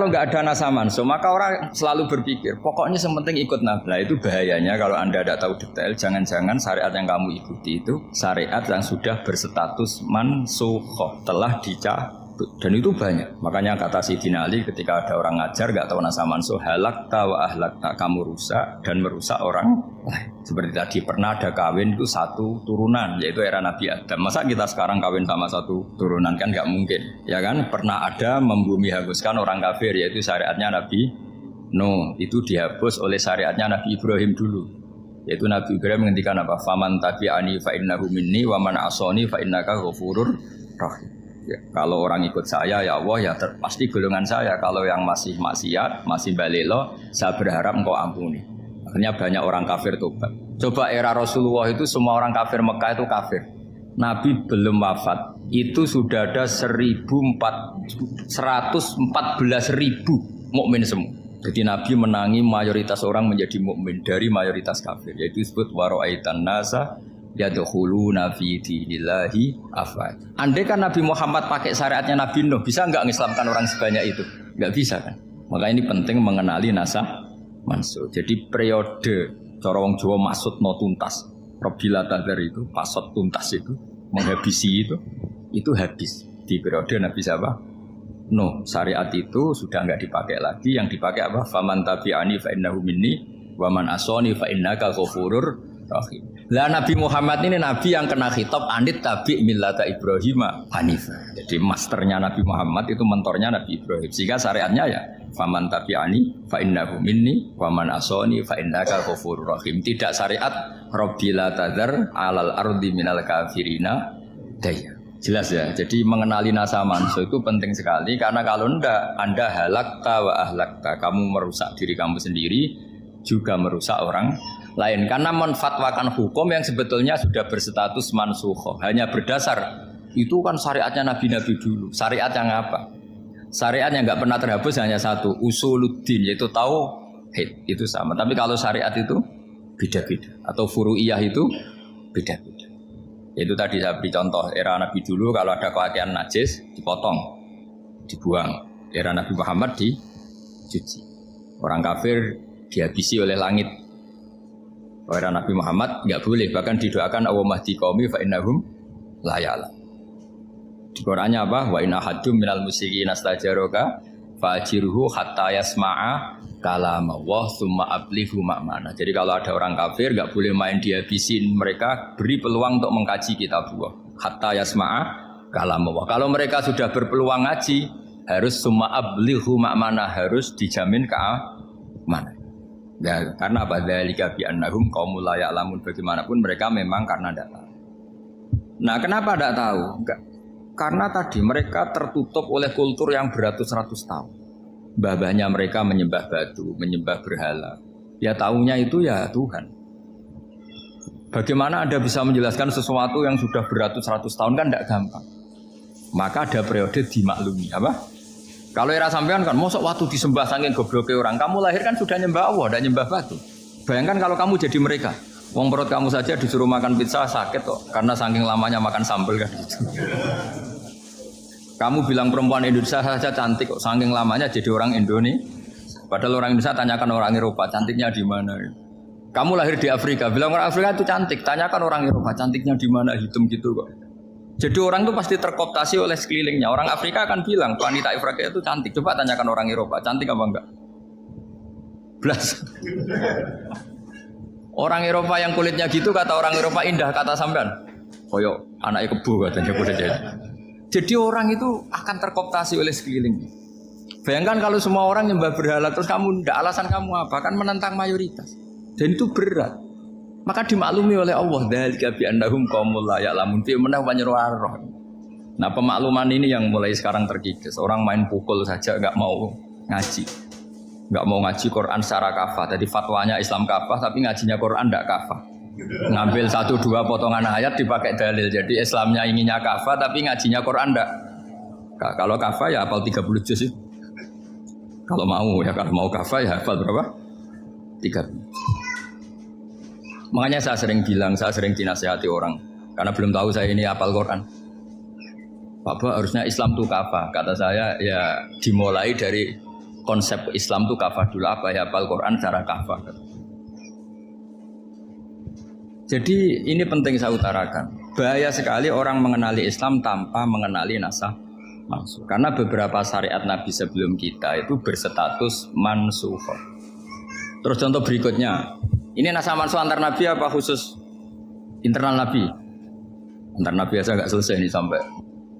Kalau nggak ada nasa manso, maka orang selalu berpikir, pokoknya yang penting ikut Nabi. Nah itu bahayanya kalau Anda tidak tahu detail, jangan-jangan syariat yang kamu ikuti itu syariat yang sudah berstatus mansukhoh, telah dicabut. Dan itu banyak. Makanya kata Sayyidina Ali ketika ada orang ngajar nggak tahu nasa manso, halakta wa ahlakta, kamu rusak dan merusak orang lain. Seperti tadi pernah ada kawin itu satu turunan, yaitu era Nabi Adam. Masa kita sekarang kawin sama satu turunan, kan nggak mungkin, ya kan? Pernah ada membumi hanguskan orang kafir, yaitu syariatnya Nabi Nuh, itu dihapus oleh syariatnya Nabi Ibrahim dulu. Yaitu Nabi Ibrahim menghentikan apa? Faman tabi'ani fa innahu minni wa man asoni fa innaka ghafurur rahim. Ya, kalau orang ikut saya ya Allah ya pasti golongan saya. Kalau yang masih maksiat, masih balelo, saya berharap engkau ampuni. Akhirnya banyak orang kafir tobat. Coba era Rasulullah itu semua orang kafir Mekah itu kafir. Nabi belum wafat, itu sudah ada 114.000 mukmin semua. Jadi Nabi menangi mayoritas orang menjadi mukmin dari mayoritas kafir. Yaitu disebut wara'aitan nasa yadkhuluna fi dinillahi afwaj. Andai kan Nabi Muhammad pakai syariatnya Nabi Nuh, bisa enggak mengislamkan orang sebanyak itu? Enggak bisa kan? Maka ini penting mengenali nasah mansuh. Jadi periode cara wong Jawa maksud no tuntas. Robila tadar itu, pasot tuntas itu, menghabisi itu habis. Di periode Nabi siapa? Nuh, syariat itu sudah enggak dipakai lagi. Yang dipakai apa? Faman tabi'ani fa innahu minni wa man asani fa innaka ghafurur rahim. Lah Nabi Muhammad ini Nabi yang kena khitab anit tabi' millata Ibrahim Hanifah. Jadi masternya Nabi Muhammad itu mentornya Nabi Ibrahim. Sehingga syariatnya ya faman tabi'ani fa innahu minni wa man asani fa innaka ghafurur rahim. Tidak syariat Rabbila tadzar alal ardi minal kafirina daya. Jelas ya. Jadi mengenali nasa manso itu penting sekali karena kalau enggak Anda halakta wa ahlakta, kamu merusak diri kamu sendiri juga merusak orang lain karena menfatwakan hukum yang sebetulnya sudah berstatus mansukhoh hanya berdasar itu kan syariatnya nabi-nabi dulu. Syariat yang apa? Syariat yang nggak pernah terhapus hanya satu, usuluddin, yaitu tauhid, itu sama. Tapi kalau syariat itu beda-beda atau furu'iyah itu beda-beda. Itu tadi saya beri contoh era Nabi dulu kalau ada pakaian najis dipotong, dibuang. Era Nabi Muhammad dicuci. Orang kafir dihabisi oleh langit. Era Nabi Muhammad enggak boleh, bahkan didoakan Allahumma hdi qaumi fa innahum la ya'lam. Di Qur'annya apa? Wa in ahadum minal musyrikin astajaraka fa'jirhu hatta yasma'a kalama wa tsumma ablighu ma'mana. Jadi kalau ada orang kafir enggak boleh main dihabisin, mereka beri peluang untuk mengkaji kitabullah hatta yasma'a kalama wa. Kalau mereka sudah berpeluang ngaji, harus tsumma ablighu ma'mana, harus dijamin keamanan. Ya, karena apa? Dzalika bi annahum qaumul la ya'lamun, bagaimanapun mereka memang karena tidak tahu. Nah, kenapa tidak tahu? Enggak. Karena tadi mereka tertutup oleh kultur yang beratus-ratus tahun. Mbah-mbahnya mereka menyembah batu, menyembah berhala. Ya tahunya itu ya Tuhan. Bagaimana Anda bisa menjelaskan sesuatu yang sudah beratus-ratus tahun kan tidak gampang. Maka ada periode dimaklumi, apa? Kalau era sampean kan mosok waktu disembah saking gobloke orang, kamu lahir kan sudah nyembah Allah, tidak nyembah batu. Bayangkan kalau kamu jadi mereka, wong perut kamu saja disuruh makan pizza sakit kok, karena saking lamanya makan sambal kan gitu. Kamu bilang perempuan Indonesia saja cantik kok, saking lamanya jadi orang Indonesia. Padahal orang Indonesia tanyakan orang Eropa, cantiknya di mana? Kamu lahir di Afrika, bilang orang Afrika itu cantik, tanyakan orang Eropa, cantiknya di mana, hitam gitu kok. Jadi orang itu pasti terkooptasi oleh sekelilingnya. Orang Afrika akan bilang wanita Afrika itu cantik. Coba tanyakan orang Eropa, cantik apa enggak? Blas. Orang Eropa yang kulitnya gitu kata orang Eropa indah, kata sampean. Koyok anaknya kebo katanya kuda jadi. Jadi orang itu akan terkooptasi oleh sekelilingnya. Bayangkan kalau semua orang nyembah berhala terus kamu ndak, alasan kamu apa? Kan menentang mayoritas. Dan itu berat. Maka dimaklumi oleh Allah dzalika bi annahum qaumul la ya'lamun fi manah panyeruarah. Nah, pemakluman ini yang mulai sekarang terkikis. Orang main pukul saja enggak mau ngaji. Enggak mau ngaji Quran secara kafah. Jadi fatwanya Islam kafah tapi ngajinya Quran enggak kafah. Ngambil 1-2 potongan ayat dipakai dalil. Jadi Islamnya inginnya kafah tapi ngajinya Quran enggak. Kalau kafah ya hafal 30 juz itu. Kalau mau kafah ya hafal berapa? 30. Makanya saya sering bilang, saya sering dinasihati orang karena belum tahu saya ini hafal Quran. Pak harusnya Islam itu apa? Kata saya ya dimulai dari konsep Islam itu kafadul apa ya, hafal Quran secara kafah. Jadi ini penting saya utarakan. Bahaya sekali orang mengenali Islam tanpa mengenali nasah mansukh. Karena beberapa syariat Nabi sebelum kita itu berstatus mansukh. Terus contoh berikutnya, ini nasah mansukh antar Nabi apa khusus internal Nabi? Antar Nabi aja nggak selesai ini sampai.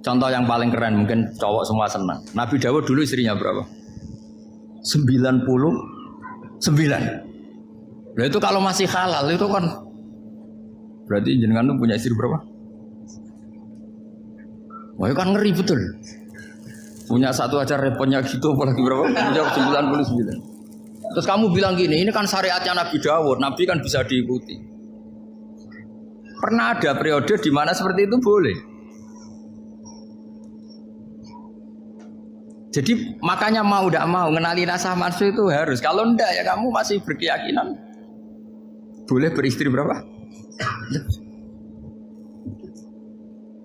Contoh yang paling keren mungkin cowok semua senang. Nabi Dawud dulu istrinya berapa? 99. Nah itu kalau masih halal itu kan berarti jenengan tuh punya istri berapa? Wah itu kan ngeri betul. Punya satu aja repotnya gitu apalagi berapa? Punya 99. Terus kamu bilang gini, ini kan syariatnya Nabi Dawud, Nabi kan bisa diikuti. Pernah ada periode di mana seperti itu boleh. Jadi makanya mau tidak mau mengenali nasah mansukh itu harus. Kalau enggak ya kamu masih berkeyakinan boleh beristri berapa?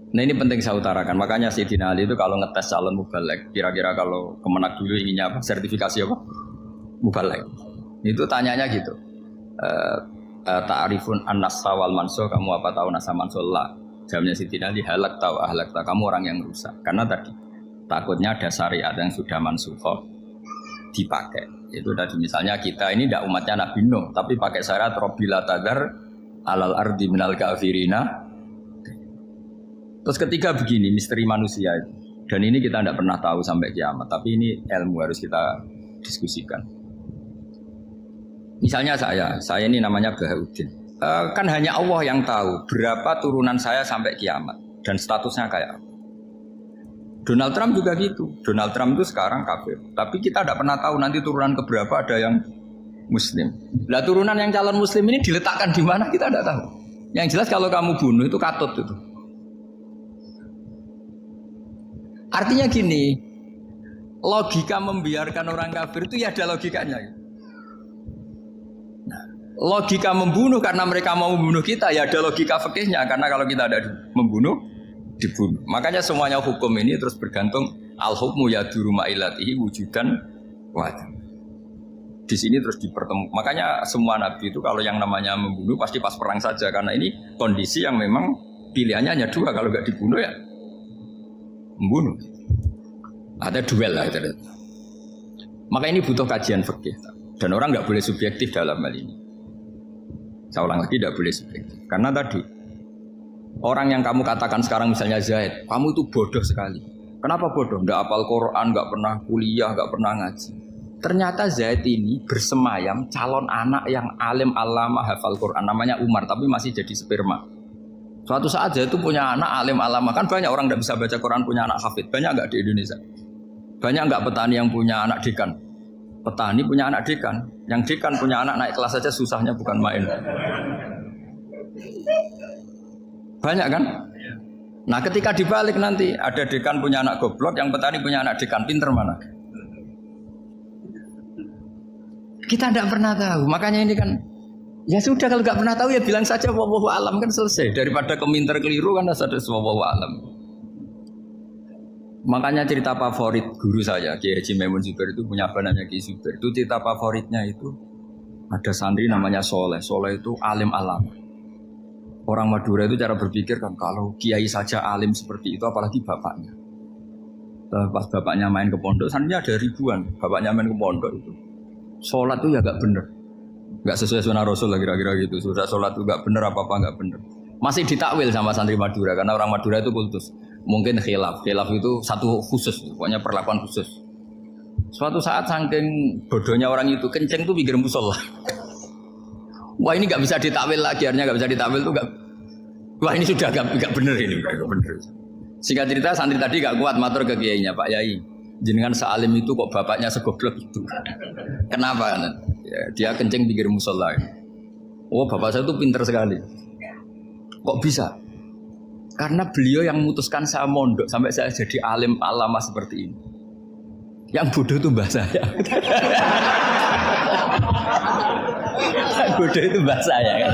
Nah ini penting saya utarakan. Makanya Sayyidina Ali itu kalau ngetes calon mubalek, kira-kira kalau Kemenak dulu inginnya apa? Sertifikasi apa? Mubalek. Itu tanyanya gitu. Ta'rifun an-nassa wal mansukh, kamu apa tahu nasah mansukh? La. Jawabnya Sayyidina Ali, halak tahu ahlak tahu, kamu orang yang rusak. Karena tadi takutnya ada syariat yang sudah mansukh dipakai. Itu tadi misalnya kita ini tidak umatnya Nabi Nuh, tapi pakai syariat Robbila tadar alal ardi minal kafirina. Terus ketiga begini, misteri manusia itu. Dan ini kita tidak pernah tahu sampai kiamat, tapi ini ilmu harus kita diskusikan. Misalnya saya ini namanya Bahaudin. Kan hanya Allah yang tahu berapa turunan saya sampai kiamat dan statusnya kayak apa. Donald Trump juga gitu. Donald Trump itu sekarang kafir, tapi kita tidak pernah tahu nanti turunan keberapa ada yang Muslim. Lah turunan yang calon Muslim ini diletakkan di mana kita tidak tahu. Yang jelas kalau kamu bunuh itu katut itu. Artinya gini, logika membiarkan orang kafir itu ya ada logikanya. Nah, logika membunuh karena mereka mau membunuh kita ya ada logika fikihnya, karena kalau kita ada membunuh dibunuh. Makanya semuanya hukum ini terus bergantung al-hukmu yaduru ma'ilatihi wujudan wajib. Di sini terus dipertemukan. Makanya semua nabi itu kalau yang namanya membunuh pasti pas perang saja, karena ini kondisi yang memang pilihannya hanya dua, kalau nggak dibunuh ya membunuh. Ada duel lah itu. Maka ini butuh kajian fikih dan orang nggak boleh subjektif dalam hal ini. Saya ulang lagi, tidak boleh subjektif. Karena tadi orang yang kamu katakan sekarang misalnya Zaid, kamu itu bodoh sekali. Kenapa bodoh? Nggak hafal Quran, nggak pernah kuliah, nggak pernah ngaji. Ternyata Zaid ini bersemayam calon anak yang alim alama hafal Quran, namanya Umar, tapi masih jadi sperma. Suatu saat Zaid itu punya anak alim alama, kan banyak orang tidak bisa baca Quran punya anak hafid, banyak nggak di Indonesia? Banyak nggak petani yang punya anak dekan? Petani punya anak dekan, yang dekan punya anak naik kelas saja susahnya bukan main. Banyak kan? Nah ketika dibalik nanti ada dekan punya anak goblok, yang petani punya anak dekan, pinter mana? Kita tidak pernah tahu, makanya ini kan ya sudah, kalau nggak pernah tahu ya bilang saja wallahu alam, kan selesai. Daripada keminter keliru kan ada wallahu alam. Makanya cerita favorit guru saya Kiai Haji Maimun Zubair itu punya apa namanya Kiai Zubair. Itu cerita favoritnya itu ada santri namanya Soleh. Soleh itu alim alama. Orang Madura itu cara berpikir kan kalau kiai saja alim seperti itu, apalagi bapaknya. Pas bapaknya main ke pondok, santrinya ada ribuan. Bapaknya main ke pondok itu, sholat itu ya gak bener, gak sesuai sunnah Rasul lah kira-kira gitu. Sudah sholat itu gak bener, apa-apa gak bener. Masih ditakwil sama santri Madura, karena orang Madura itu kultus. Mungkin khilaf itu satu khusus, pokoknya perlakuan khusus. Suatu saat saking bodohnya orang itu, kenceng tuh pinggir musola. Wah ini gak bisa ditakwil lagi, akhirnya gak bisa ditakwil tuh gak. Wah ini sudah gak bener ini, gak bener. Singkat cerita santri tadi gak kuat matur ke kiainya, Pak Yai, jenengan sealim itu kok bapaknya segoblok itu. Kenapa? Ya, dia kencing pinggir musola. Oh bapak saya itu pinter sekali. Kok bisa? Karena beliau yang memutuskan saya mondok sampai saya jadi alim alama seperti ini. Yang bodoh itu mbah saya. Yang bodoh itu mbah saya kan.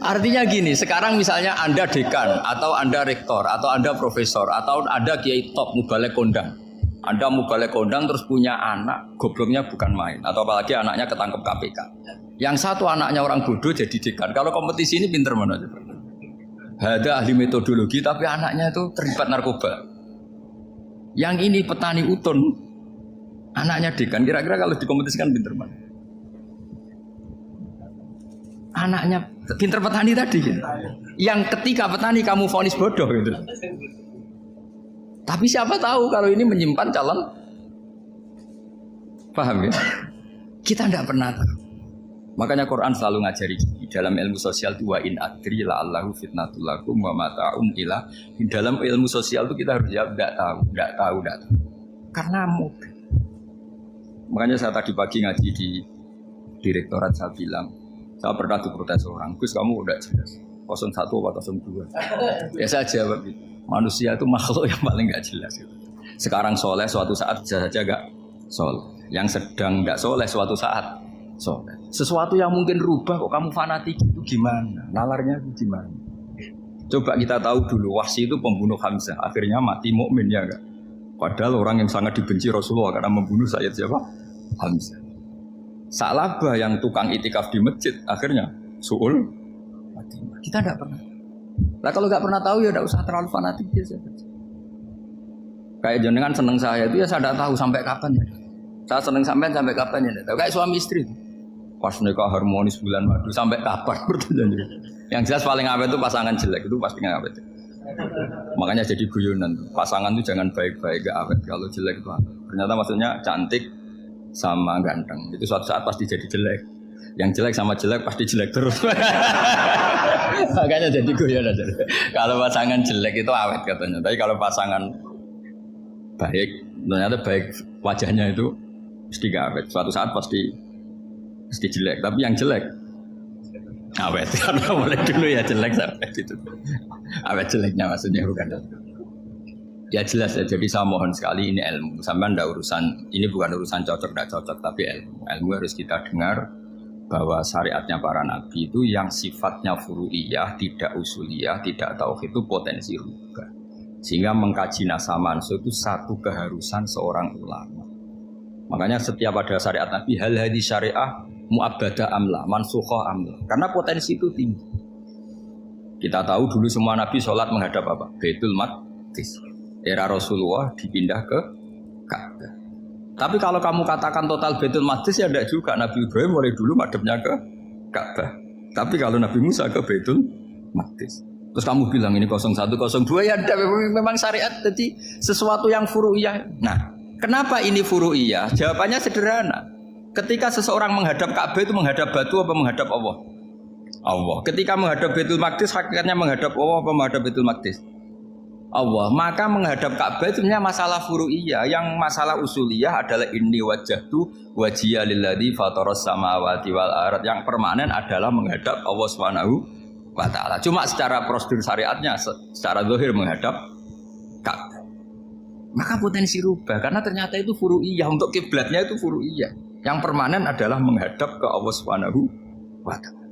Artinya gini, sekarang misalnya Anda dekan atau Anda rektor atau Anda profesor atau Anda kiai top mubalek kondang. Anda mubalek kondang terus punya anak, gobloknya bukan main atau apalagi anaknya ketangkep KPK. Yang satu anaknya orang bodoh jadi dekan. Kalau kompetisi ini pinter mana coba? Ada ahli metodologi tapi anaknya itu terlibat narkoba. Yang ini petani utun, anaknya dekan. Kira-kira kalau dikompetisikan pinter mana? Anaknya pinter petani tadi gitu. Yang ketika petani kamu vonis bodoh gitu. Tapi siapa tahu kalau ini menyimpan calon. Paham ya? Kita tidak pernah tahu. Makanya Quran selalu ngajari dalam ilmu sosial itu wa in adri la'allahu fitnatul lakum wa mata'um ila. Di dalam ilmu sosial itu kita harus jawab tidak tahu. Karena mudah. Makanya saya tadi pagi ngaji di direktorat saya bilang, saya pernah diprotes orang, Gus kamu udah jelas 01 atau 02. Ya saya jawab gitu. Manusia itu makhluk yang paling gak jelas gitu. Sekarang soleh suatu saat bisa saja gak soleh. Yang sedang gak soleh suatu saat soleh. Sesuatu yang mungkin rubah kok kamu fanatik itu gimana? Nalarnya itu gimana? Coba kita tahu dulu Wahsy itu pembunuh Hamzah, akhirnya mati mukmin ya enggak? Padahal orang yang sangat dibenci Rasulullah karena membunuh Sayyid siapa? Hamzah. Sa'labah yang tukang itikaf di masjid akhirnya su'ul mati. Kita tidak pernah. Nah kalau nggak pernah tahu ya tidak usah terlalu fanatik biasa. Kayak jenengan seneng saya itu ya saya tidak tahu sampai kapan ya. Saya seneng sampai kapan ya. Tahu kayak suami istri. Pas nikah harmonis bulan madu sampai kapan bertanya. Yang jelas paling awet itu pasangan jelek itu pasti nggak awet. Makanya jadi guyonan. Pasangan itu jangan baik-baik gak awet. Kalau jelek itu awet. Ternyata maksudnya cantik sama ganteng itu suatu saat pasti jadi jelek. Yang jelek sama jelek pasti jelek terus. Makanya jadi guyon aja. Kalau pasangan jelek itu awet katanya. Tapi kalau pasangan baik, ternyata baik wajahnya itu mesti gak awet. Suatu saat pasti jelek. Tapi yang jelek awet. Karena mulai dulu ya jelek sampai itu. Awet jeleknya maksudnya bukan. Ya jelas ya, jadi saya mohon sekali ini ilmu. Sampai ada urusan, ini bukan urusan cocok tidak cocok, tapi ilmu. Ilmu harus kita dengar bahwa syariatnya para nabi itu yang sifatnya furu'iyah, tidak usuliyah, tidak tauhid itu potensi rubah. Sehingga mengkaji nasah mansuh itu satu keharusan seorang ulama. Makanya setiap ada syariat nabi, hal hadis syariah mu'abbadah amla, mansukhah amla. Karena potensi itu tinggi. Kita tahu dulu semua nabi sholat menghadap apa? Baitul Maqdis. Era Rasulullah dipindah ke Ka'bah. Tapi kalau kamu katakan total Baitul Maqdis ya tidak juga. Nabi Ibrahim mulai dulu madhabnya ke Ka'bah. Tapi kalau Nabi Musa ke Baitul Maqdis. Terus kamu bilang ini 01, 02 ya tidak, memang syariat jadi sesuatu yang furu'iyah. Nah, kenapa ini furu'iyah? Jawabannya sederhana. Ketika seseorang menghadap Ka'bah itu menghadap batu apa menghadap Allah? Allah. Ketika menghadap Baitul Maqdis hakikatnya menghadap Allah apa menghadap Baitul Maqdis? Allah. Maka menghadap Ka'bah itu sebenarnya masalah furu'iyah. Yang masalah usuliyah adalah inni wajjahtu wajhiya lilladzi fataras samawati wal ardh. Yang permanen adalah menghadap Allah Subhanahu wa taala. Cuma secara prosedur syariatnya secara zahir menghadap Ka'bah. Maka potensi rubah karena ternyata itu furu'iyah, untuk kiblatnya itu furu'iyah. Yang permanen adalah menghadap ke Allah Subhanahu wa taala.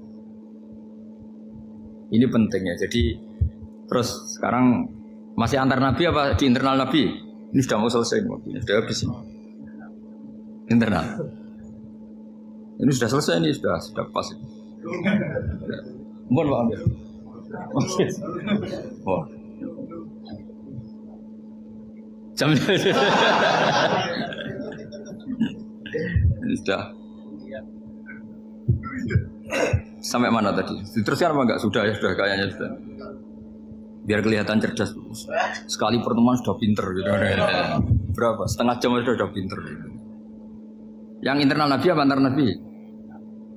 Ini pentingnya. Jadi terus sekarang masih antar nabi apa di internal nabi? Ini sudah mau selesai waktunya, sudah habis ini. Internal. Ini sudah selesai, ini sudah pas ini. Mohon Pak ambil. Oh. Jam ini sudah. Sampai mana tadi? Diteruskan apa enggak? Sudah ya, sudah kayaknya sudah. Biar kelihatan cerdas. Sekali pertemuan sudah pinter gitu. Berapa? Setengah jam sudah pinter gitu. Yang internal nabi apa antar nabi?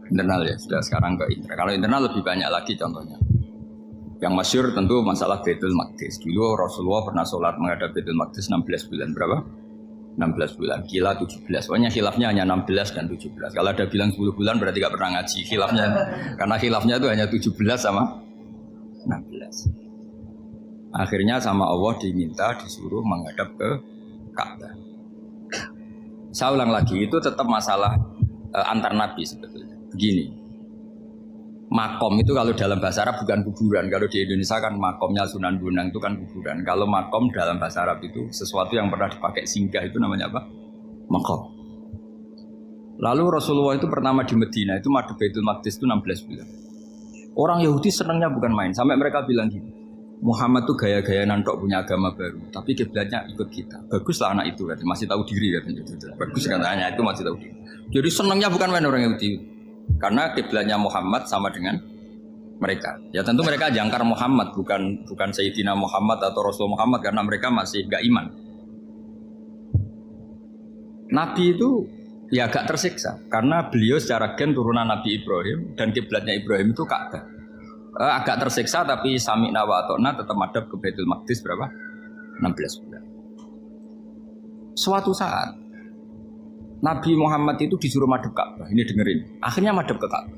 Internal ya, sudah sekarang ke internal. Kalau internal lebih banyak lagi contohnya. Yang masyhur tentu masalah Baitul Maqdis. Dulu Rasulullah pernah sholat menghadap Baitul Maqdis 16 bulan. Berapa? 16 bulan. Gila 17. Pokoknya khilafnya hanya 16 dan 17. Kalau ada bilang 10 bulan berarti gak pernah ngaji. Khilafnya, karena khilafnya itu hanya 17 sama 16. Akhirnya sama Allah diminta disuruh menghadap ke Ka'bah. Saya ulang lagi, itu tetap masalah antar nabi sebetulnya. Begini, Makom itu kalau dalam bahasa Arab bukan kuburan. Kalau di Indonesia kan makomnya Sunan Bonang itu kan kuburan. Kalau makom dalam bahasa Arab itu sesuatu yang pernah dipakai singgah itu namanya apa? Makom. Lalu Rasulullah itu pertama di Medina itu madhep Baitul Maqdis itu 16 bulan. Orang Yahudi senangnya bukan main. Sampai mereka bilang gini, Muhammad tuh gaya-gaya nantok punya agama baru. Tapi kiblatnya ikut kita. Baguslah anak itu katanya. Masih tahu diri katanya. Bagus katanya itu masih tahu diri. Jadi senangnya bukan main orang Yahudi. Karena kiblatnya Muhammad sama dengan mereka. Ya tentu mereka jangkar Muhammad, bukan Sayyidina Muhammad atau Rasul Muhammad karena mereka masih gak iman. Nabi itu ya agak tersiksa karena beliau secara gen turunan Nabi Ibrahim dan kiblatnya Ibrahim itu Ka'bah. Agak tersiksa tapi sami'na wa ata'na tetap madhab ke Baitul Maqdis berapa? 16 bulan. Suatu saat Nabi Muhammad itu disuruh madhep Ka'bah. Ini dengerin. Akhirnya madhep ke Ka'bah.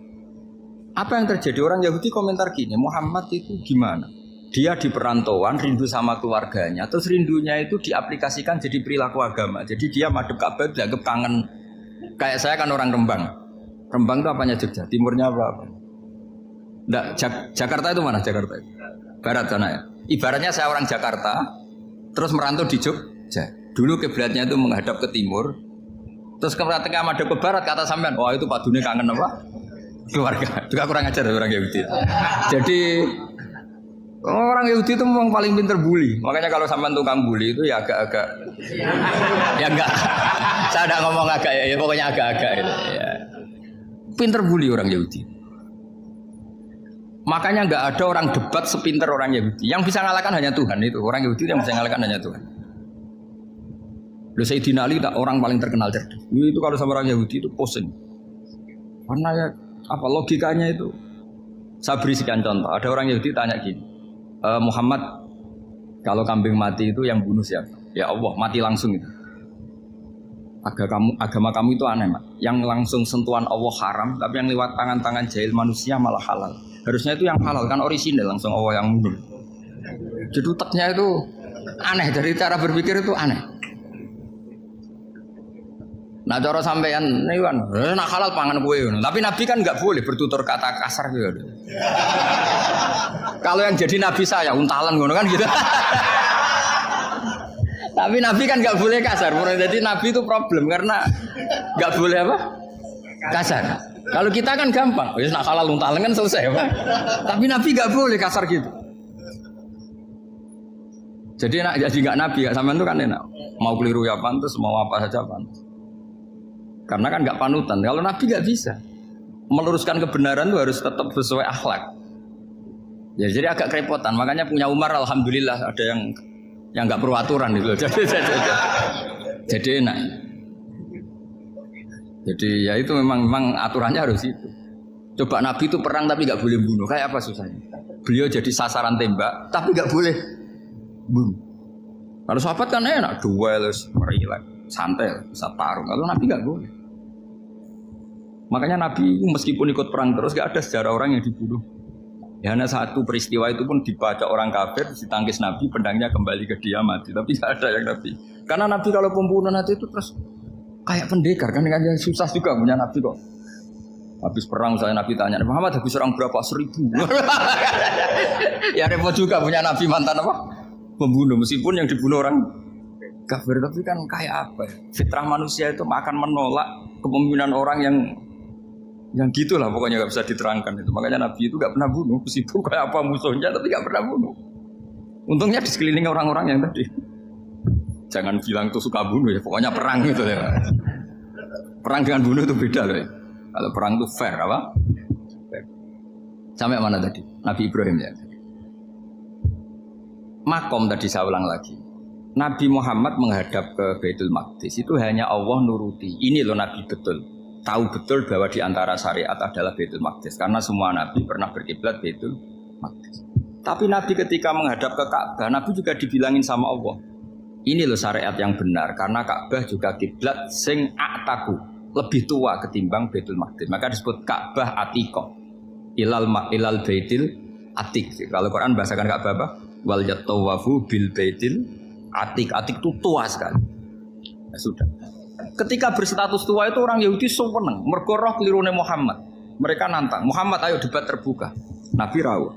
Apa yang terjadi? Orang Yahudi komentar gini, Muhammad itu gimana? Dia di perantauan, rindu sama keluarganya. Terus rindunya itu diaplikasikan jadi perilaku agama. Jadi dia madhep Ka'bah dianggap kangen. Kayak saya kan orang Rembang. Rembang itu apanya Jogja? Timurnya apa? Nggak, Jakarta itu mana Jakarta? Barat sana ya. Ibaratnya saya orang Jakarta, terus merantau di Jogja. Dulu kiblatnya itu menghadap ke timur. Terus ketika madhep ke barat kata sampean, wah itu padune kangen apa? Keluarga. Juga kurang ajar orang Yahudi. Jadi orang Yahudi itu memang paling pinter bully. Makanya kalau sampean tukang bully itu ya agak-agak ya enggak. Saya tidak ngomong agak ya, pokoknya agak-agak itu ya. Pinter bully orang Yahudi. Makanya enggak ada orang debat sepinter orang Yahudi. Yang bisa ngalahkan hanya Tuhan itu. Orang Yahudi yang bisa ngalahkan hanya Tuhan. Sayyidina Ali tak orang paling terkenal cerdas. Itu kalau sama orang Yahudi itu pusing. Karena ya apa logikanya itu? Saya beri sekian contoh. Ada orang Yahudi tanya gini, Muhammad kalau kambing mati itu yang bunuh siapa? Ya Allah, mati langsung itu. Agama kamu itu aneh, Mak. Yang langsung sentuhan Allah haram, tapi yang lewat tangan-tangan jahil manusia malah halal. Harusnya itu yang halal kan orisinal langsung Allah yang bunuh. Jadi utaknya itu aneh, dari cara berpikir itu aneh. Nah cara sampean nih kan, nak halal pangan kue. Tapi Nabi kan nggak boleh bertutur kata kasar gitu. Kalau yang jadi Nabi saya untalan ngono kan gitu. Tapi Nabi kan nggak boleh kasar. Jadi Nabi itu problem karena nggak boleh apa? Kasar. Kalau kita kan gampang, wis nak halal untalan kan selesai, Pak. Tapi Nabi nggak boleh kasar gitu. Jadi nak jadi nggak Nabi, nggak sampean itu kan enak. Mau keliru ya pantas, mau apa saja pantas. Karena kan nggak panutan. Kalau Nabi nggak bisa meluruskan kebenaran itu harus tetap sesuai akhlak. Ya jadi agak kerepotan. Makanya punya Umar alhamdulillah ada yang nggak perlu aturan gitu. Jadi enak. Jadi ya itu memang aturannya harus itu. Coba Nabi itu perang tapi nggak boleh bunuh. Kayak apa susahnya? Beliau jadi sasaran tembak tapi nggak boleh bunuh. Kalau sahabat kan enak duel, relax, santai, bisa tarung. Kalau Nabi nggak boleh. Makanya Nabi meskipun ikut perang terus gak ada sejarah orang yang dibunuh. Ya hanya satu peristiwa itu pun dibaca orang kafir, ditangkis Nabi, pedangnya kembali ke dia mati. Tapi gak ada yang Nabi. Karena Nabi kalau pembunuh nanti itu terus kayak pendekar kan susah juga punya Nabi kok. Habis perang saya Nabi tanya, Muhammad habis orang berapa? 1000. Ya repot juga punya Nabi mantan apa? Pembunuh meskipun yang dibunuh orang kafir. Tapi kan kayak apa ya? Fitrah manusia itu akan menolak kepemimpinan orang yang gitulah pokoknya nggak bisa diterangkan itu. Makanya Nabi itu nggak pernah bunuh, meskipun kayak apa musuhnya tapi nggak pernah bunuh. Untungnya di sekeliling orang-orang yang tadi. Jangan bilang tuh suka bunuh ya, pokoknya perang gitu ya. Perang dengan bunuh itu beda loh ya. Kalau perang itu fair apa? Fair. Sampai mana tadi? Nabi Ibrahim ya. Makom tadi saya ulang lagi. Nabi Muhammad menghadap ke Baitul Maqdis itu hanya Allah nuruti. Ini loh Nabi betul. Tahu betul bahwa di antara syariat adalah Baitul Maqdis karena semua nabi pernah berkiblat Baitul Maqdis. Tapi Nabi ketika menghadap ke Ka'bah, Nabi juga dibilangin sama Allah. Ini loh syariat yang benar karena Ka'bah juga kiblat sing a'taku, lebih tua ketimbang Baitul Maqdis. Maka disebut Ka'bah Atiqah. Ilal Baitil Atiq. Kalau Quran bahasakan Ka'bah apa? Wal yatawafu bil Baitil Atiq. Atiq itu tua sekali. Ya sudah. Ketika berstatus tua itu orang Yahudi seneng mergo roh kelirune Muhammad. Mereka nantang, Muhammad ayo debat terbuka. Nabi rawuh.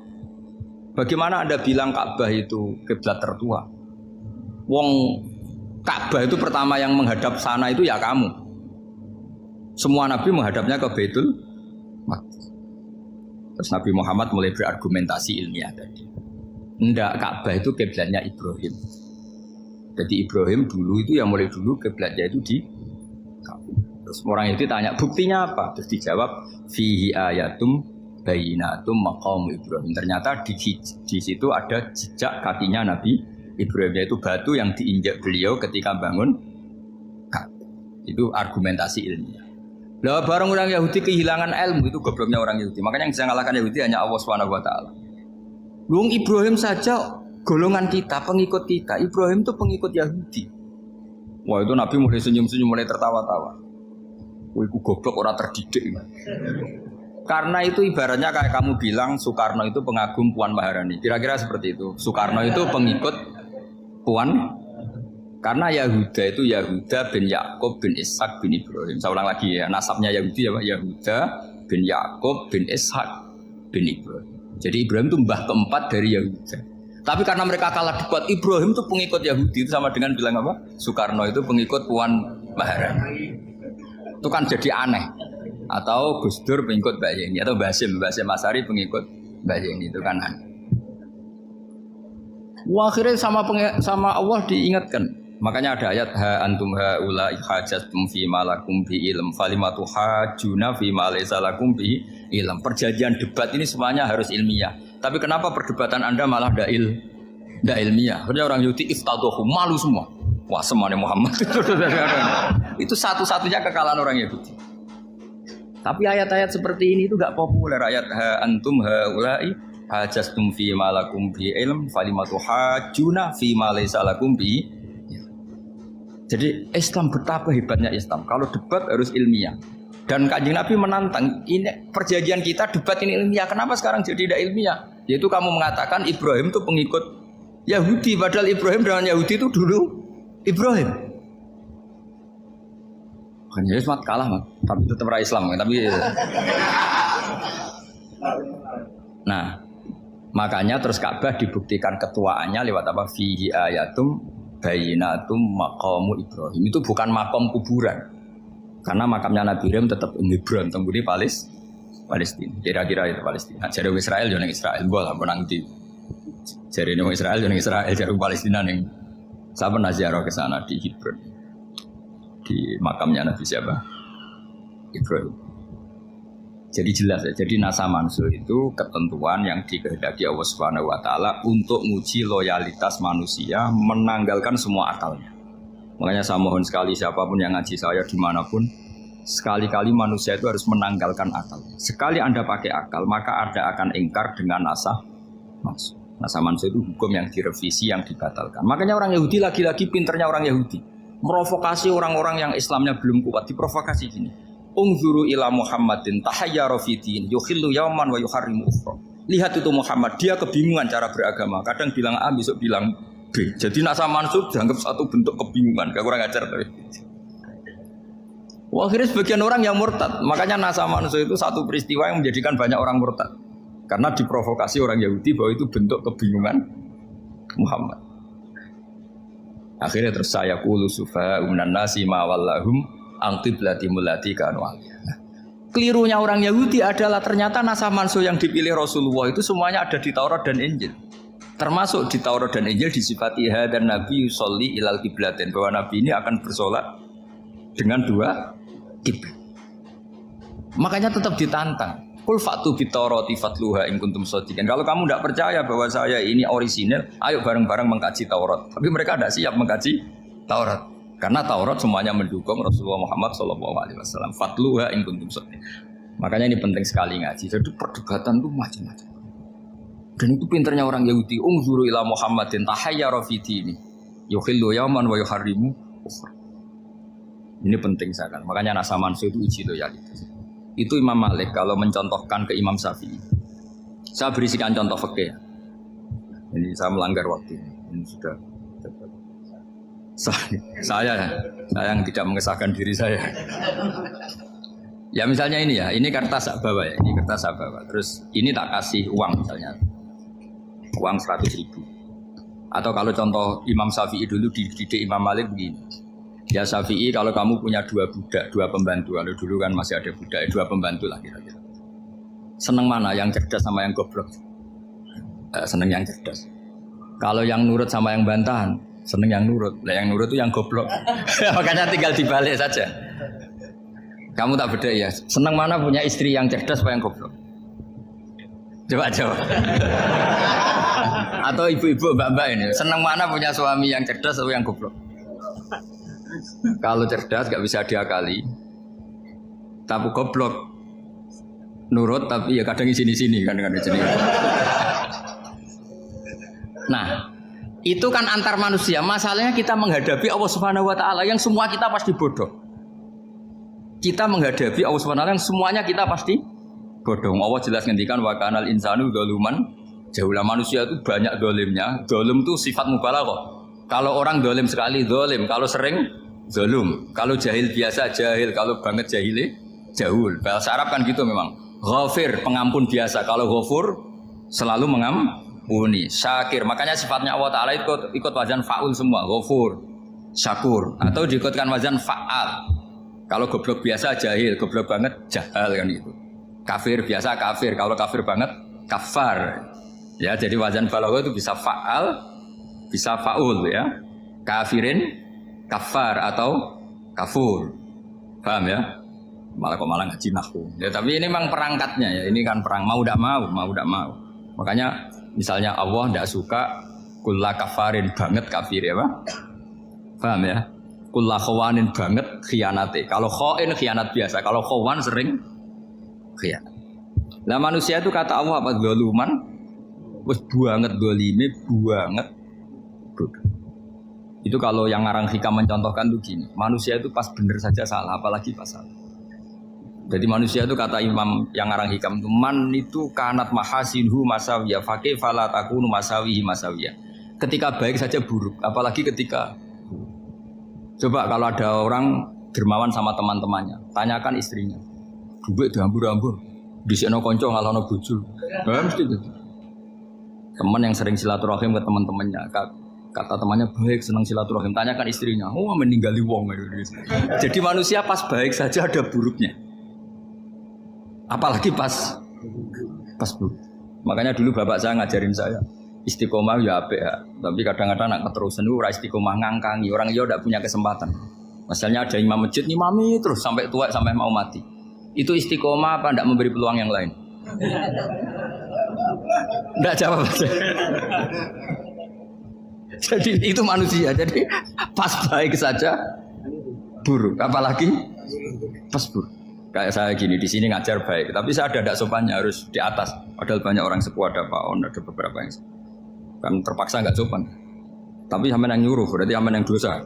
Bagaimana Anda bilang Ka'bah itu kiblat tertua? Wong Ka'bah itu pertama yang menghadap sana itu ya kamu. Semua Nabi menghadapnya ke Baitul Maqdis. Terus Nabi Muhammad mulai berargumentasi ilmiah tadi. Enggak, Ka'bah itu kiblatnya Ibrahim. Jadi Ibrahim dulu itu yang mulai dulu kiblatnya itu di Ka'bah. Terus orang itu tanya buktinya apa? Terus dijawab fihi ayatum bayinatum maqam Ibrahim. Ternyata di situ ada jejak kakinya Nabi Ibrahim, yaitu batu yang diinjak beliau ketika bangun Ka'bah. Itu argumentasi ilmiah. Lah barang orang Yahudi kehilangan ilmu, itu gobloknya orang Yahudi. Makanya yang bisa mengalahkan Yahudi hanya Allah Subhanahu wa taala. Luang Ibrahim saja golongan kita, pengikut kita. Ibrahim itu pengikut Yahudi. Wah, itu Nabi mulai senyum-senyum, mulai tertawa-tawa. Wah, itu goblok orang terdidik. Karena itu ibaratnya kayak kamu bilang Soekarno itu pengagum Puan Maharani. Kira-kira seperti itu. Soekarno itu pengikut Puan. Karena Yahuda itu Yahuda bin Yakub bin Ishak bin Ibrahim. Saya ulang lagi ya, nasabnya Yahudi ya Pak. Yahuda bin Yakub bin Ishak bin Ibrahim. Jadi Ibrahim itu mbah keempat dari Yahuda. Tapi karena mereka kalah debat, Ibrahim itu pengikut Yahudi. Itu sama dengan bilang apa? Soekarno itu pengikut Puan Maharani. Itu kan jadi aneh. Atau Gus Dur pengikut Mbak Yeni, atau Basim Asari pengikut Mbak Yeni, itu kan aneh. Wah, akhirnya sama Allah diingatkan. Makanya ada ayat ha antum haula hajjatum fi ma lakum bi ilm falimatu hajuna fi ma laysa lakum bi ilm. Perjanjian debat ini semuanya harus ilmiah. Tapi kenapa perdebatan Anda malah ndak ilmiah? Karena orang Yahudi iftadohu, malu semua. Wah, semuanya Muhammad itu satu-satunya kekalahan orang Yahudi. Tapi ayat-ayat seperti ini itu enggak populer. Ayat ha antum haulai hajjastum fi ma lakum bi ilm falimatu hajuna fi ma laysa lakum bi. Jadi Islam betapa hebatnya Islam. Kalau debat harus ilmiah. Dan Kanjeng Nabi menantang, ini perjanjian kita debat ini ilmiah. Kenapa sekarang jadi tidak ilmiah? Yaitu kamu mengatakan Ibrahim itu pengikut Yahudi, padahal Ibrahim dengan Yahudi itu dulu Ibrahim. Kan Yesus kalah, tapi tetap ra Islam. Tapi nah, makanya terus Ka'bah dibuktikan ketuaannya lewat apa? Fihi ayatum bayinatum maqamu Ibrahim. Itu bukan makam kuburan. Karena makamnya Nabi Ibrahim tetap Hebron, temburih Palestina. Kira-kira itu Palestina. Jadi Israel jangan Israel, bola menang di. Jadi Israel jangan Israel, jadi Palestina nih. Saya pernah ziarah ke sana di Hebron, di makamnya Nabi siapa? Ibrahim. Jadi jelas ya. Jadi nasa mansuh itu ketentuan yang dikehendaki Allah Subhanahu wa taala untuk menguji loyalitas manusia, menanggalkan semua akalnya. Makanya saya mohon sekali siapapun yang ngaji saya dimanapun, sekali-kali manusia itu harus menanggalkan akal. Sekali Anda pakai akal, maka Anda akan ingkar dengan nasa mansuh. Nasa mansuh itu hukum yang direvisi, yang dibatalkan. Makanya orang Yahudi lagi-lagi pinternya orang Yahudi merovokasi orang-orang yang Islamnya belum kuat, diprovokasi gini. Ungzuru ila Muhammadin tahayyara fi din yukhillu yawman wa yuharrimu ukhra. Lihat itu Muhammad, dia kebingungan cara beragama. Kadang bilang A, besok bilang B. Jadi nasa mansub dianggap satu bentuk kebingungan. Gak kurang ajar tapi. Wah, akhirnya sebagian orang yang murtad. Makanya nasa mansub itu satu peristiwa yang menjadikan banyak orang murtad. Karena diprovokasi orang Yahudi bahwa itu bentuk kebingungan Muhammad. Akhirnya terus saya qulu sufa minan nasi ma wallahum angqiblati mulati kanu aliyah. Kelirunya orang Yahudi adalah ternyata nasa mansuh yang dipilih Rasulullah itu semuanya ada di Taurat dan Injil. Termasuk di Taurat dan Injil disifati dan Nabi yusolli ilal kiblatin, bahwa Nabi ini akan bersolat dengan dua kiblat. Makanya tetap ditantang. Qul fa'tu bit Taurati fatluha in kuntum shadiqin. Kalau kamu tidak percaya bahwa saya ini orisinil, ayo bareng-bareng mengkaji Taurat. Tapi mereka tidak siap mengkaji Taurat. Karena Taurat semuanya mendukung Rasulullah Muhammad SAW. Fatluha in kuntum shadiqin. Makanya ini penting sekali ngaji. Jadi perdebatan itu macam-macam. Dan itu pinternya orang Yahudi. Ungzuru ila Muhammadin tahayyara fi dini yukhillu yawman wa yuharrimu ukhra. Ini penting sekali. Makanya nasa mansuh itu uji loyalitas. Itu Imam Malik kalau mencontohkan ke Imam Syafi'i. Saya berisikan contoh fikih. Ini saya melanggar waktu. Ini sudah. Saya yang tidak mengesahkan diri saya. Ya misalnya ini ya, ini kertas sak bawa ya, ini kertas sak bawa. Terus ini tak kasih uang misalnya, uang 100.000. Atau kalau contoh Imam Syafi'i dulu dididik Imam Malik begini. Ya Syafi'i kalau kamu punya 2 budak, 2 pembantu, kalau dulu kan masih ada budak, 2 pembantu lah kira-kira. Seneng mana, yang cerdas sama yang goblok? Seneng yang cerdas. Kalau yang nurut sama yang bantahan, seneng yang nurut. Lah yang nurut itu yang goblok. Makanya tinggal dibalik saja. Kamu tak beda ya. Seneng mana punya istri yang cerdas apa yang goblok? Coba jawab. Atau ibu-ibu mbak-mbak ini, seneng mana punya suami yang cerdas atau yang goblok? Kalau cerdas gak bisa diakali. Tapi goblok nurut tapi ya kadang di sini-sini kadang di sini. Nah, itu kan antar manusia. Masalahnya kita menghadapi Allah Subhanahu wa taala yang semua kita pasti bodoh. Kita menghadapi Allah Subhanahu wa taala yang semuanya kita pasti bodoh. Allah jelas ngendikan wa kanal insanu dzaluman jahula. Manusia itu banyak dolimnya. Dolim itu sifat mubalaghah. Kalau orang dolim sekali dolim, kalau sering zalum, kalau jahil biasa jahil, kalau banget jahili jahul. Bahasa Arab kan gitu memang. Ghafir, pengampun biasa. Kalau ghafur selalu mengampuni. Syakir, makanya sifatnya Allah Ta'ala ikut wazan fa'ul semua. Ghafur, syakur. Atau diikutkan wazan fa'al. Kalau goblok biasa jahil, goblok banget jahal kan gitu. Kafir biasa kafir, kalau kafir banget kafar. Ya, jadi wazan balagha itu bisa fa'al, bisa fa'ul ya. Kafirin, kafar atau kafur. Paham ya? Malah ngaji nahwu. Ya, tapi ini memang perangkatnya ya. Ini kan perang mau tidak mau. Makanya misalnya Allah tidak suka kulla kafarin banget kafir ya, Pak. Paham ya? Kulla khawanin banget khianate. Kalau khain khianat biasa, kalau khawan sering khianat. Nah manusia itu kata Allah apa zaluman? Wes banget dolime banget. Itu kalau yang ngarang hikam mencontohkan tuh gini. Manusia itu pas bener saja salah, apalagi pas salah. Jadi manusia itu kata Imam yang ngarang hikam itu man itu kanat mahasinhu masawiyah fakih fala takunu masawihi masawiyah. Ketika baik saja buruk, apalagi ketika coba kalau ada orang dermawan sama teman-temannya, tanyakan istrinya. Duit dihambur-hambur, disekno konco ngalono bojo. Mesti gitu. Teman yang sering silaturahim ke teman-temannya, kata temannya baik, senang silaturahim, tanyakan istrinya. Oh, meninggali wong. Jadi manusia pas baik saja ada buruknya. Apalagi pas buruk. Makanya dulu bapak saya ngajarin saya istiqomah ya apik ya. Tapi kadang-kadang nak keterusan itu ora istiqomah ngangkangi orang yo ndak punya kesempatan. Misalnya ada imam masjid ngimami terus sampai tua sampai mau mati. Itu istiqomah apa ndak memberi peluang yang lain? Ndak jawab. Jadi itu manusia. Jadi pas baik saja buruk, apalagi pas buruk. Kayak saya gini di sini ngajar baik, tapi saya ada sopannya harus di atas. Padahal banyak orang sepuh ada Pak On, ada beberapa yang kan terpaksa nggak sopan. Tapi sampean yang nyuruh, berarti sampean yang dosa.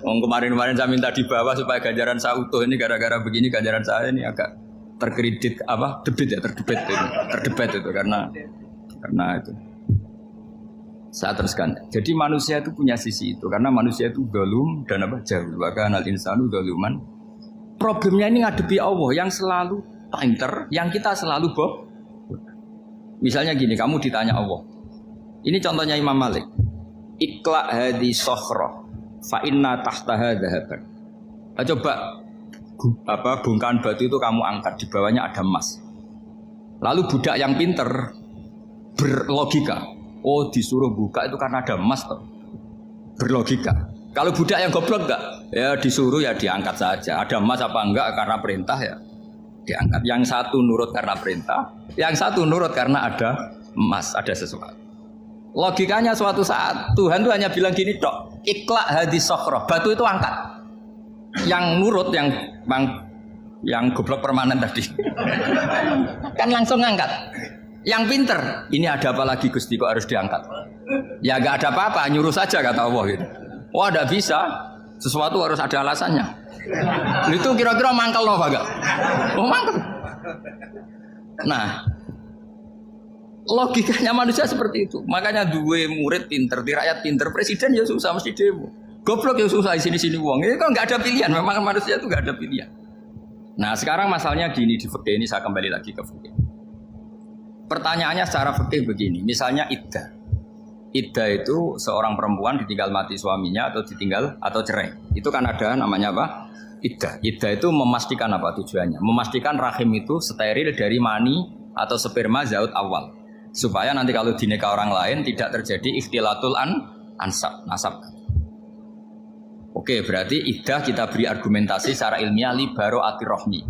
Kemarin saya minta di bawah supaya ganjaran saya utuh ini gara-gara begini ganjaran saya ini agak terkredit apa terdebat itu karena itu. Saya teruskan. Jadi manusia itu punya sisi itu karena manusia itu dzalum dan apa jahul. Wa kanal insanu dzaluman. Problemnya ini ngadepi Allah yang selalu pinter, yang kita selalu bohong. Misalnya gini, kamu ditanya Allah. Ini contohnya Imam Malik. Ikla hadi sokhroh fa inna tahtaha dhahaban. Coba bongkahan batu itu kamu angkat, di bawahnya ada emas. Lalu budak yang pinter berlogika. Oh disuruh buka itu karena ada emas toh. Berlogika. Kalau budak yang goblok enggak? Ya disuruh ya diangkat saja. Ada emas apa enggak karena perintah ya diangkat. Yang satu nurut karena perintah, yang satu nurut karena ada emas, ada sesuatu. Logikanya suatu saat Tuhan tuh hanya bilang gini tok. Ikla hadis sokhroh. Batu itu angkat. Yang nurut yang goblok permanen tadi. Kan langsung angkat. Yang pinter, ini ada apa lagi Gusti kok harus diangkat? Ya gak ada apa-apa, nyuruh saja kata Allah gitu. Wah tidak bisa, sesuatu harus ada alasannya. Itu kira-kira mangkel loh agak. Oh mangkel. Nah, logikanya manusia seperti itu. Makanya dua murid pinter, di rakyat pinter, presiden ya susah mesti demo. Goblok yang susah sini uang. Ini kan nggak ada pilihan. Memang manusia itu nggak ada pilihan. Nah sekarang masalahnya gini di fikih ini saya kembali lagi ke fikih. Pertanyaannya secara fikih begini. Misalnya iddah. Iddah itu seorang perempuan ditinggal mati suaminya atau ditinggal atau cerai. Itu kan ada namanya apa? Iddah. Iddah itu memastikan apa tujuannya? Memastikan rahim itu steril dari mani atau sperma zaut awal. Supaya nanti kalau dinikah orang lain tidak terjadi ikhtilatul nasab. Oke, berarti iddah kita beri argumentasi secara ilmiah li baro'atir rohmi.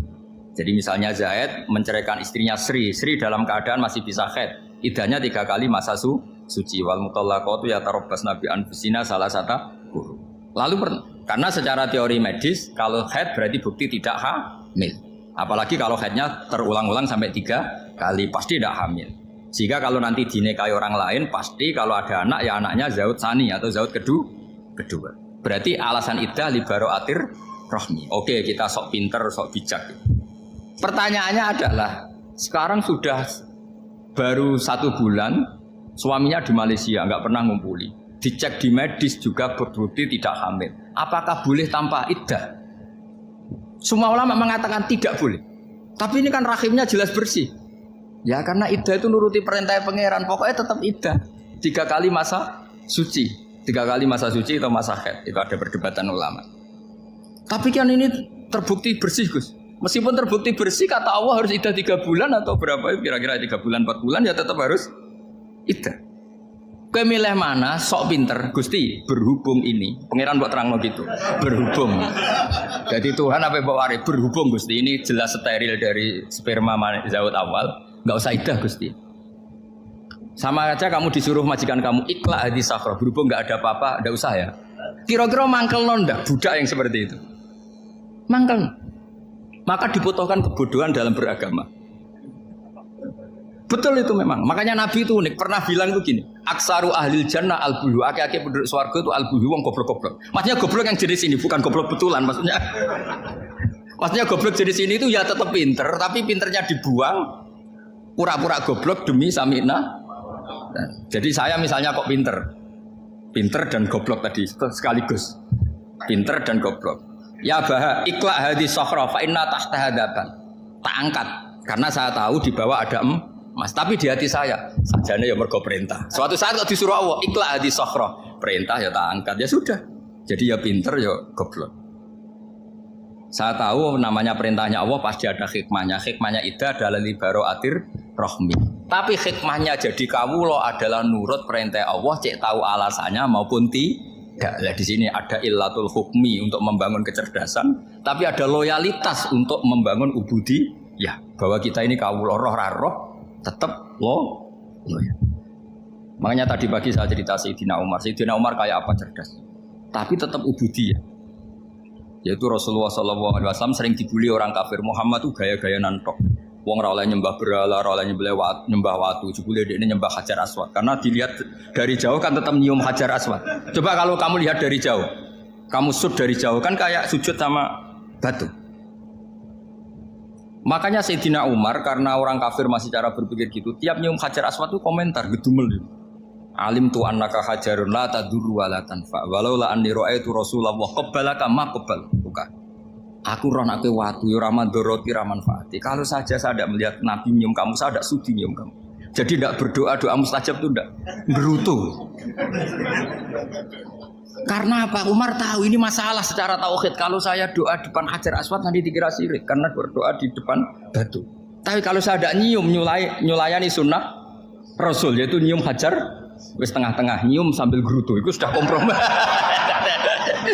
Jadi misalnya Zaid menceraikan istrinya Sri dalam keadaan masih bisa haid. Iddahnya 3 kali masa suci. Wal mutallaqatu yatarabbasna bi anfusina salah satu. Lalu karena secara teori medis kalau haid berarti bukti tidak hamil. Apalagi kalau haidnya terulang-ulang sampai 3 kali pasti tidak hamil. Jika kalau nanti dinikahi orang lain pasti kalau ada anak ya anaknya zaud sani atau zaud kedua. Berarti alasan iddah li baro'atir rohmi. Oke, kita sok pinter, sok bijak. Pertanyaannya adalah sekarang sudah baru 1 bulan suaminya di Malaysia nggak pernah ngumpuli. Dicek di medis juga berbukti tidak hamil. Apakah boleh tanpa iddah? Semua ulama mengatakan tidak boleh. Tapi ini kan rahimnya jelas bersih. Ya karena iddah itu nuruti perintah pangeran. Pokoknya tetap iddah. 3 kali masa suci. 3 kali masa suci atau masa haid. Itu ada perdebatan ulama. Tapi kan ini terbukti bersih Gus. Meskipun terbukti bersih kata Allah harus iddah 3 bulan atau berapa? Kira-kira 3 bulan 4 bulan ya tetap harus iddah. Kowe milih mana sok pinter Gusti berhubung ini pangeran buat terang gitu berhubung jadi Tuhan apa bawa waris berhubung Gusti ini jelas steril dari sperma zaut awal nggak usah iddah Gusti sama aja kamu disuruh majikan kamu ikhla hadis safra berhubung nggak ada apa-apa nggak usah ya kira-kira mangkel nonda budak yang seperti itu mangkel maka dibutuhkan kebodohan dalam beragama. Betul itu memang. Makanya Nabi itu unik. Pernah bilang itu gini. Aksaru ahlil jannah al-buhu. Aki-aki penduduk swarga itu al-buhu. Wong goblok-goblok. Maksudnya goblok yang jenis ini. Bukan goblok betulan. Maksudnya goblok jenis ini itu ya tetap pinter. Tapi pinternya dibuang. Pura-pura goblok demi samina. Jadi saya misalnya kok pinter. Pinter dan goblok tadi. Sekaligus. Pinter dan goblok. Ya baha ikhla hadis sokhra fa inna tahta hadapan. Tak angkat. Karena saya tahu di bawah ada Mas, tapi di hati saya sajane ya mergo perintah. Suatu saat kok disuruh Allah, ikhla hadis sokhra. Perintah ya tak angkat, ya sudah. Jadi ya pinter ya goblok. Saya tahu namanya perintahnya Allah pasti ada hikmahnya. Hikmahnya iddah adalah li baro'atir rohmi. Tapi hikmahnya jadi kawula adalah nurut perintah Allah, cek tahu alasannya maupun tidak. Lah di sini ada illatul hukmi untuk membangun kecerdasan, tapi ada loyalitas untuk membangun ubudi. Ya, bahwa kita ini kawula roh tetap loyal. Makanya tadi pagi saya cerita Sayyidina Umar. Sayyidina Umar kayak apa cerdas, tapi tetap ubudiyah. Yaitu Rasulullah SAW sering dibully orang kafir. Muhammad tuh gaya-gaya nantok. Wong ora oleh nyembah berhala, ora oleh nyembah watu. Jebule dekne nyembah Hajar Aswad. Karena dilihat dari jauh kan tetap nyium Hajar Aswad. Coba kalau kamu lihat dari jauh, kamu sujud dari jauh kan kayak sujud sama batu. Makanya Sayyidina Umar karena orang kafir masih cara berpikir gitu, tiap nyium Hajar Aswad itu komentar gedumel. Alim tu annaka hajarun la tadurru wa la tanfa. Walau la anni ra'aitu Rasulullah qabbalaka ma qabbal. Bukan. Aku roh nek watu ya ora mandoroti ra manfaati. Kalau saja saya tidak melihat Nabi nyium kamu, saya tidak sudi nyium kamu. Jadi tidak berdoa doa mustajab itu tidak berutu. Karena apa? Umar tahu ini masalah secara tauhid. Kalau saya doa depan Hajar Aswad nanti dikira syirik karena berdoa di depan batu. Tapi kalau saya tidak nyium nyulayani sunnah Rasul yaitu nyium Hajar wis tengah-tengah nyium sambil gerutu itu sudah kompromi.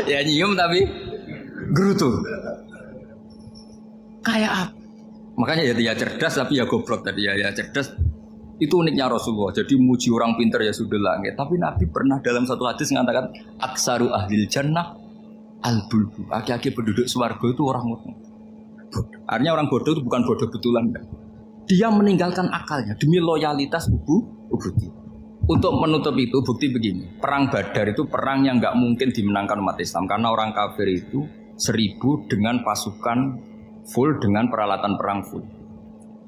Ya nyium tapi gerutu. Kayak apa? Makanya ya cerdas tapi ya goblok tadi ya cerdas. Itu uniknya Rasulullah. Jadi muji orang pintar ya sudah langit. Tapi Nabi pernah dalam satu hadis mengatakan aksaru ahlil jannah al-bulbu. Aki-aki penduduk swarga itu orang bodoh. Artinya orang bodoh itu bukan bodoh betulan. Dia meninggalkan akalnya demi loyalitas ubudi. Untuk menutup itu bukti begini. Perang Badar itu perang yang nggak mungkin dimenangkan umat Islam karena orang kafir itu 1000 dengan pasukan full dengan peralatan perang full.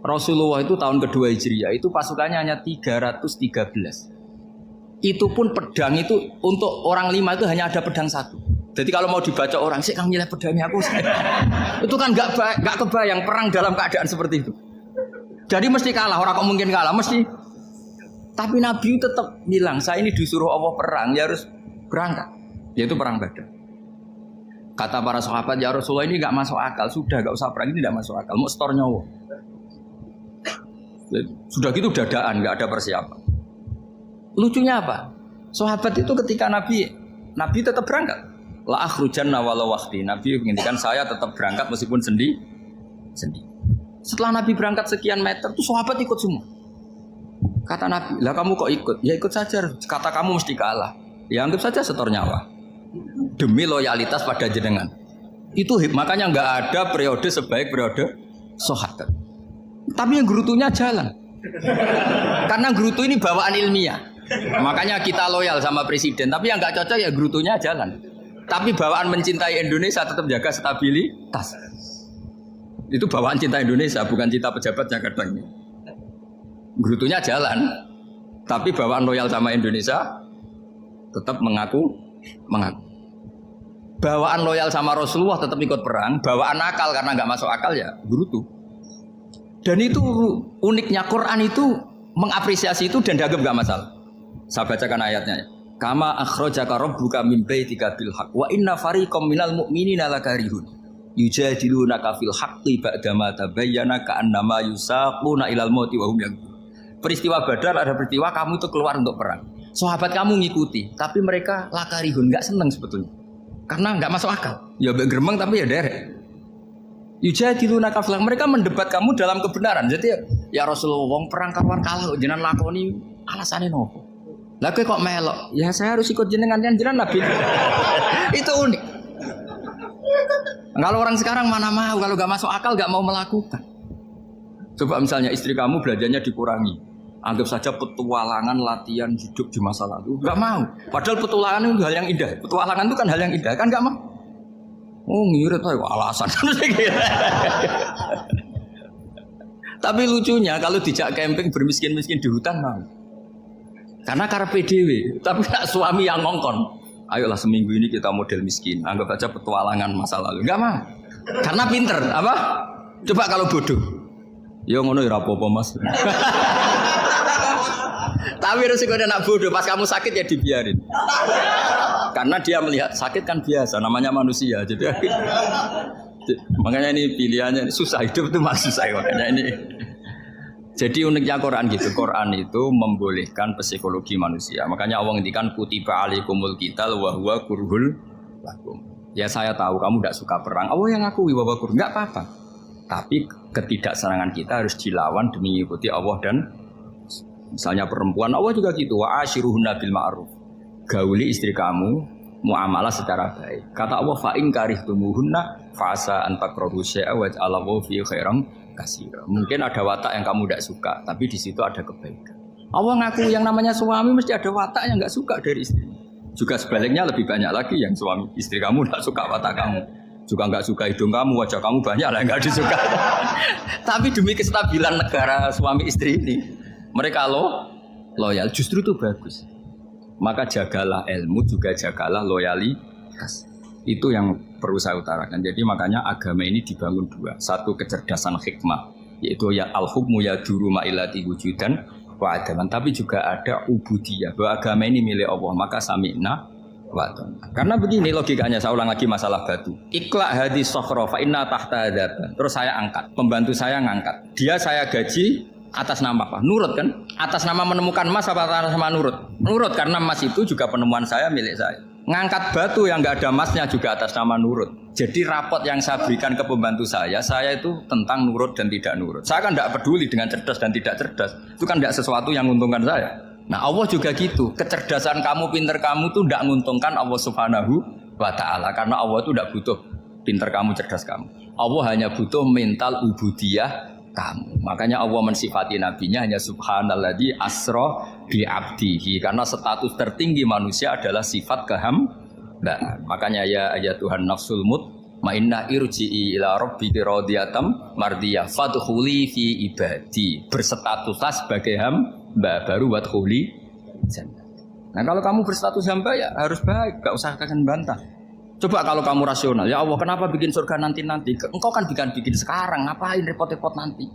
Rasulullah itu tahun kedua Hijriah itu pasukannya hanya 313. Itu pun pedang itu untuk orang 5 itu hanya ada pedang 1. Jadi kalau mau dibaca orang, sih kang nyileh pedangnya aku. Itu kan nggak kebayang perang dalam keadaan seperti itu. Jadi mesti kalah, orang kok mungkin kalah, mesti. Tapi Nabi tetap bilang, saya ini disuruh Allah perang, ya harus berangkat. Yaitu perang Badar. Kata para sahabat, ya Rasulullah ini nggak masuk akal, sudah nggak usah perang, ini nggak masuk akal, mau setor nyawa. Sudah gitu dadaan, nggak ada persiapan. Lucunya apa? Sahabat itu ketika Nabi tetap berangkat. La akhrujanna walau wahdi. Nabi menginginkan saya tetap berangkat meskipun sendi. Setelah Nabi berangkat sekian meter, tuh sahabat ikut semua. Kata Nabi, lah kamu kok ikut? Ya ikut saja. Kata kamu mesti kalah. Ya anggap saja setor nyawa. Demi loyalitas pada jenengan. Itu makanya nggak ada periode sebaik periode sahabat. Tapi yang gerutunya jalan. Karena gerutu ini bawaan ilmiah. Makanya kita loyal sama presiden. Tapi yang nggak cocok ya gerutunya jalan. Tapi bawaan mencintai Indonesia tetap jaga stabilitas. Itu bawaan cinta Indonesia, bukan cinta pejabatnya kadang. Gerutunya jalan, tapi bawaan loyal sama Indonesia tetap mengaku. Bawaan loyal sama Rasulullah tetap ikut perang. Bawaan akal karena nggak masuk akal ya gerutu. Dan itu uniknya Quran itu mengapresiasi itu dan dianggap nggak masalah. Saya bacakan ayatnya. Kama akhrajaka rabbuka min baitika bil haqq wa inna fariqam minal mu'minina lakarihun yujadilunaka fil haqqi ba'dama tabayyana ka'annama yusaquna ilal mauti wa hum yanzurun. Peristiwa Badar ada peristiwa kamu itu keluar untuk perang. Sahabat kamu ngikuti, tapi mereka lakarihun, enggak senang sebetulnya. Karena enggak masuk akal. Ya geremeng tapi ya derek. Yujadilunaka fil haqq, mereka mendebat kamu dalam kebenaran. Jadi ya Rasulullah wong perang kawan kalah jenengan lakoni alasane nopo? Lah kok melok? Ya saya harus ikut jenengan Nabi. Itu unik. Kalau orang sekarang mana mau, kalau gak masuk akal gak mau melakukan. Coba misalnya istri kamu belajarnya dikurangi. Anggap saja petualangan latihan hidup di masa lalu. Gak mau. Padahal petualangan itu hal yang indah. Petualangan itu kan hal yang indah, kan gak mau. Oh ngirit aja alasan. Tapi lucunya kalau dijak camping bermiskin-miskin di hutan mau. Karena karpe dhewe, tapi nak suami yang ngongkon. Ayolah seminggu ini kita model miskin, anggap aja petualangan masa lalu. Enggak mah. Karena pinter, apa? Coba kalau bodoh. Ya ngono ya apa-apa Mas. Tapi resikonya nak bodoh, pas kamu sakit ya dibiarin. Karena dia melihat sakit kan biasa, namanya manusia. Jadi makanya ini pilihannya susah, hidup itu masih susah makanya ini. Jadi uniknya Quran gitu, Quran itu membolehkan psikologi manusia. Makanya Allah ngendikan kutiba alaikumul qital wa huwa kurhul lakum. Ya saya tahu kamu tidak suka perang. Allah yang ngakui wa huwa kurhul, enggak apa-apa. Tapi ketidaksenangan kita harus dilawan demi mengikuti Allah dan misalnya perempuan Allah juga gitu, wa ashiruhunna bil ma'ruf. Gauli istri kamu muamalah secara baik. Kata Allah fa in karihtumuhunna fa asa an takrahu syai'a wa ja'alallahu fi khairam kasira. Mungkin ada watak yang kamu tidak suka, tapi di situ ada kebaikan. Allah ngaku yang namanya suami mesti ada watak yang nggak suka dari istri. Juga sebaliknya lebih banyak lagi yang suami istri kamu tidak suka watak kamu. Juga nggak suka hidung kamu, wajah kamu banyak lah nggak disuka. Tapi demi kestabilan negara suami istri ini, mereka loyal. Justru itu bagus. Maka jagalah ilmu, juga jagalah loyalitas. Itu yang perlu saya utarakan. Jadi makanya agama ini dibangun dua. Satu kecerdasan hikmah, yaitu ya al-hukmu ya duru ma'ilati wujudan wa adaman. Tapi juga ada ubudiyah, bahwa agama ini milik Allah. Maka sami'na wa ta'na. Karena begini logikanya, saya ulang lagi masalah batu. Iqla hadis sokhro fa inna tahta adaban. Terus saya angkat, pembantu saya ngangkat. Dia saya gaji atas nama apa? Nurut kan? Atas nama menemukan emas apa atas nama nurut? Nurut, karena emas itu juga penemuan saya, milik saya. Ngangkat batu yang nggak ada emasnya juga atas nama nurut. Jadi rapot yang saya berikan ke pembantu saya itu tentang nurut dan tidak nurut. Saya kan tidak peduli dengan cerdas dan tidak cerdas. Itu kan tidak sesuatu yang menguntungkan saya. Nah Allah juga gitu. Kecerdasan kamu, pinter kamu itu tidak menguntungkan Allah Subhanahu wa Ta'ala. Karena Allah itu tidak butuh pinter kamu, cerdas kamu. Allah hanya butuh mental ubudiyah kamu. Makanya Allah mensifati nabinya hanya subhanalladzi asra bi abdihi, karena status tertinggi manusia adalah sifat kehambaan. Makanya ya Tuhan nafsul mutmainnah irji'i ila rabbiki radhiyatam mardiyah fadkhuli fi ibadi, berstatuslah sebagai hamba baru wadkhuli jannah. Nah kalau kamu berstatus hamba ya harus baik, enggak usah kalian bantah. Coba kalau kamu rasional, ya Allah kenapa bikin surga nanti-nanti? Engkau kan bikin sekarang, ngapain repot-repot nanti?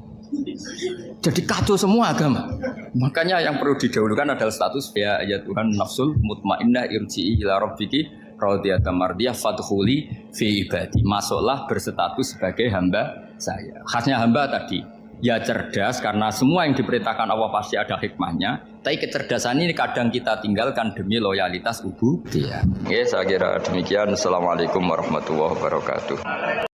Jadi kacau semua agama. Makanya yang perlu didahulukan adalah status ya Tuhan nafsul mutmainnah irji'i ila rabbiki radiyatan mardiyah fadkhuli fi ibadi. Masuklah berstatus sebagai hamba saya. Khasnya hamba tadi ya cerdas karena semua yang diperintahkan Allah pasti ada hikmahnya. Tapi kecerdasan ini kadang kita tinggalkan demi loyalitas ubudiyah. Oke, saya kira demikian. Assalamualaikum warahmatullahi wabarakatuh.